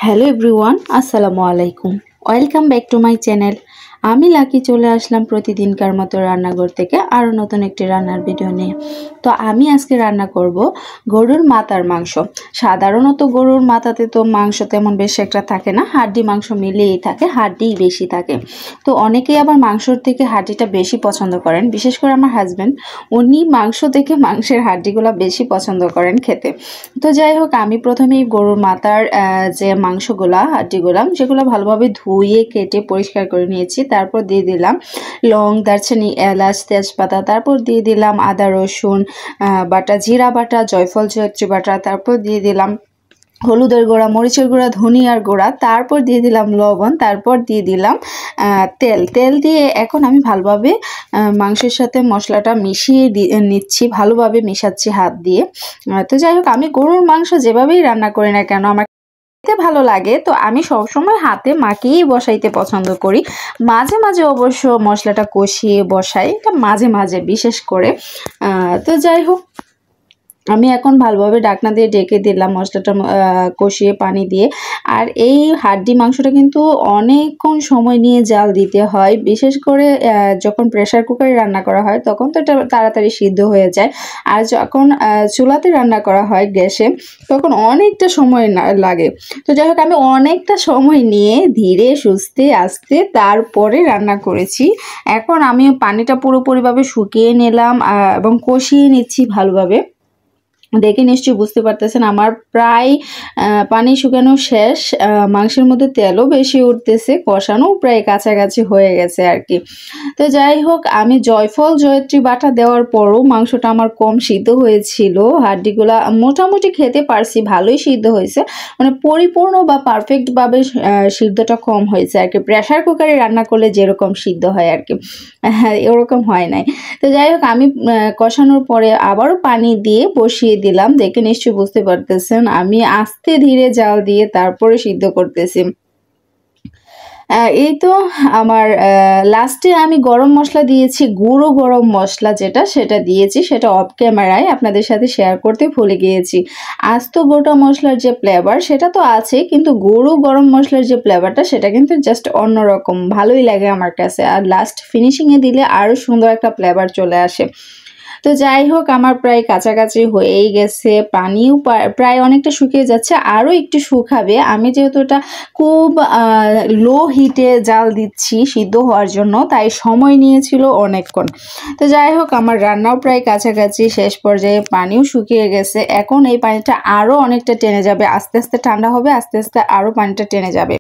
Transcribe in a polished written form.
Hello everyone, আসসালামু আলাইকুম। Welcome back to my channel. আমি লাকি চলে আসলাম প্রতিদিনকার মতো রান্নাঘর থেকে আরও নতুন একটি রান্নার ভিডিও নিয়ে। তো আমি আজকে রান্না করব গরুর মাথার মাংস। সাধারণত গরুর মাথাতে তো মাংস তেমন বেশি একটা থাকে না, হাড্ডি মাংস মিলিয়েই থাকে, হাড্ডিই বেশি থাকে। তো অনেকেই আবার মাংসর থেকে হাড্ডিটা বেশি পছন্দ করেন, বিশেষ করে আমার হাজব্যান্ড, উনি মাংস থেকে মাংসের হাড্ডিগুলো বেশি পছন্দ করেন খেতে। তো যাই হোক, আমি প্রথমেই গরুর মাথার যে মাংসগুলা হাড্ডিগুলা সেগুলো ভালোভাবে ধুয়ে কেটে পরিষ্কার করে নিয়েছি। তারপর দিয়ে দিলাম লং, দারচিনি, এলাচ, তেজপাতা। তারপর দিয়ে দিলাম আদা রসুন বাটা, জিরা বাটা, জয়ফল জয়ত্রী বাটা। তারপর দিয়ে দিলাম হলুদের গুঁড়া, মরিচের গুঁড়া, ধনিয়ার গুঁড়া। তারপর দিয়ে দিলাম লবণ। তারপর দিয়ে দিলাম তেল দিয়ে এখন আমি ভালোভাবে মাংসের সাথে মশলাটা মিশিয়ে নিচ্ছি, ভালোভাবে মেশাচ্ছি হাত দিয়ে। তো যাই হোক, আমি গরুর মাংস যেভাবেই রান্না করি না কেন আমার ভালো লাগে, তো আমি সবসময় হাতে মাখিয়েই বসাইতে পছন্দ করি। মাঝে মাঝে অবশ্য মশলাটা কষিয়ে বসাই, এটা মাঝে মাঝে বিশেষ করে। তো যাই হোক, আমি এখন ভালোভাবে ঢাকনা দিয়ে ঢেকে দিলাম মশলাটা কষিয়ে পানি দিয়ে। আর এই হাড্ডি মাংসটা কিন্তু অনেকক্ষণ সময় নিয়ে জাল দিতে হয়, বিশেষ করে যখন প্রেসার কুকারে রান্না করা হয় তখন তো এটা তাড়াতাড়ি সিদ্ধ হয়ে যায়। আর যখন চুলাতে রান্না করা হয় গ্যাসে, তখন অনেকটা সময় লাগে। তো যাই হোক, আমি অনেকটা সময় নিয়ে ধীরে সুস্থে আস্তে তারপরে রান্না করেছি। এখন আমি পানিটা পুরোপুরিভাবে শুকিয়ে নিলাম এবং কষিয়ে নিচ্ছি ভালোভাবে। দেখে নিশ্চয়ই বুঝতে পারতেছেন আমার প্রায় পানি শুকানো শেষ, মাংসের মধ্যে তেলও বেশি উঠতেছে, কষানো প্রায় কাছাকাছি হয়ে গেছে আর কি। তো যাই হোক, আমি জয়ফল জয়ত্রী বাটা দেওয়ার পরও মাংসটা আমার কম সিদ্ধ হয়েছিল। হাড্ডিগুলা মোটামুটি খেতে পারছি, ভালোই সিদ্ধ হয়েছে, মানে পরিপূর্ণ বা পারফেক্টভাবে সিদ্ধটা কম হয়েছে আর কি। প্রেসার কুকারে রান্না করলে যেরকম সিদ্ধ হয় আর কি, হ্যাঁ এরকম হয় নাই। তো যাই হোক, আমি কষানোর পরে আবারও পানি দিয়ে বসিয়ে দিলাম। দেখে নিশ্চয়ই বুঝতে পারতেছেন আমি আস্তে ধীরে জাল দিয়ে তারপরে সিদ্ধ করতেছি। এই তো আমার লাস্টে আমি গরম মশলা দিয়েছি, গুঁড়ো গরম মশলা সেটা দিয়েছি, সেটা অফ ক্যামেরায় আপনাদের সাথে শেয়ার করতে ভুলে গিয়েছি। আস্ত গোটা মশলার যে ফ্লেভার সেটা তো আছে, কিন্তু গুঁড়ো গরম মশলার যে ফ্লেভারটা সেটা কিন্তু জাস্ট অন্যরকম, ভালোই লাগে আমার কাছে। আর লাস্ট ফিনিশিংয়ে দিলে আরও সুন্দর একটা ফ্লেভার চলে আসে। তো যাই হোক, আমার প্রায় কাছাকাছি হয়েই গেছে, পানিও প্রায় অনেকটা শুকিয়ে যাচ্ছে, আরও একটু শুকাবে। আমি যেহেতু এটা খুব লো হিটে জাল দিচ্ছি সিদ্ধ হওয়ার জন্য, তাই সময় নিয়েছিল অনেকক্ষণ। তো যাই হোক, আমার রান্নাও প্রায় কাছাকাছি, শেষ পর্যায়ে পানিও শুকিয়ে গেছে। এখন এই পানিটা আরও অনেকটা টেনে যাবে, আস্তে আস্তে ঠান্ডা হবে, আস্তে আস্তে আরও পানিটা টেনে যাবে।